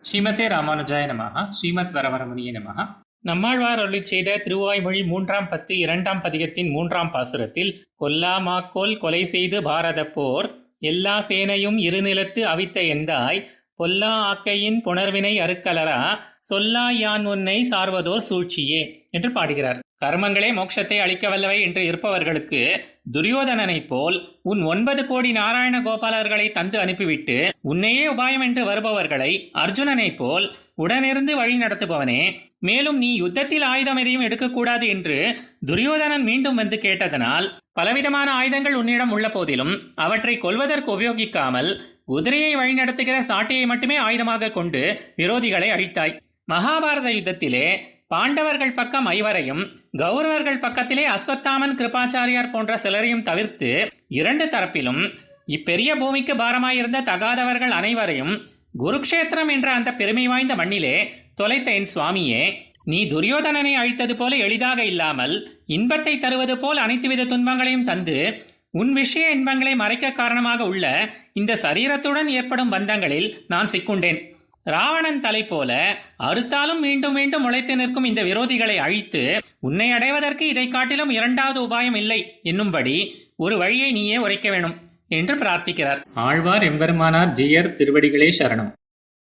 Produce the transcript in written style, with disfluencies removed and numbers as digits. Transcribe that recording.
ஸ்ரீமதே ராமானுஜாய நமஹ. ஸ்ரீமத் வரவரமுனியே நமஹ. நம்மாழ்வார் அருளிச் செய்த திருவாய்மொழி 3ஆம் பத்து 2ஆம் பதிகத்தின் 3ஆம் பாசுரத்தில் கொல்லா மாக்கோல் கொலை செய்து பாரத போர் எல்லா சேனையும் இருநிலத்து அவித்த எந்தாய் பொல்லா ஆக்கையின் புணர்வினை அறுக்கலரா சொல்லா யான் உன்னை சார்வதோர் சூழ்ச்சியே என்று பாடுகிறார். கர்மங்களே மோட்சத்தை அளிக்க வல்லவை என்று இருப்பவர்களுக்கு துரியோதனனைப் போல் உன் 9 கோடி நாராயண கோபாலர்களை தந்து அனுப்பிவிட்டு உன்னையே உபாயம் என்று வருபவர்களை அர்ஜுனனைப் போல் உடனிருந்து வழி நடத்துபவனே, மேலும் நீ யுத்தத்தில் ஆயுதம் எதையும் எடுக்கக்கூடாது என்று துரியோதனன் மீண்டும் வந்து கேட்டதனால் பலவிதமான ஆயுதங்கள் உன்னிடம் உள்ள போதிலும் அவற்றை கொல்வதற்கு உபயோகிக்காமல் குதிரையை வழிநடத்துகிற சாட்டையை மட்டுமே ஆயுதமாக கொண்டு விரோதிகளை அழித்தாய். மகாபாரத யுத்தத்திலே பாண்டவர்கள் பக்கம் 5 கௌரவர்கள் பக்கத்திலே அஸ்வத்தாமன், கிருபாச்சாரியார் போன்ற சிலரையும் தவிர்த்து 2 தரப்பிலும் இப்பெரிய பூமிக்கு பாரமாயிருந்த தகாதவர்கள் அனைவரையும் குருக்ஷேத்திரம் என்ற அந்த பெருமை வாய்ந்த மண்ணிலே தொலைத்த என் சுவாமியே, நீ துரியோதனனை அழித்தது போல எளிதாக இல்லாமல் இன்பத்தை தருவது போல் அனைத்துவித துன்பங்களையும் தந்து உன் விஷய இன்பங்களை மறைக்க காரணமாக உள்ள இந்த சரீரத்துடன் ஏற்படும் பந்தங்களில் நான் சிக்குண்டேன். ராவணன் தலை போல அறுத்தாலும் மீண்டும் மீண்டும் முளைத்து நிற்கும் இந்த விரோதிகளை அழித்து உன்னை அடைவதற்கு இதை காட்டிலும் 2வது உபாயம் இல்லை என்னும்படி ஒரு வழியை நீயே உரைக்க வேணும் என்று பிரார்த்திக்கிறார். ஆழ்வார் எம்பெருமானார் ஜீயர் திருவடிகளே சரணம்.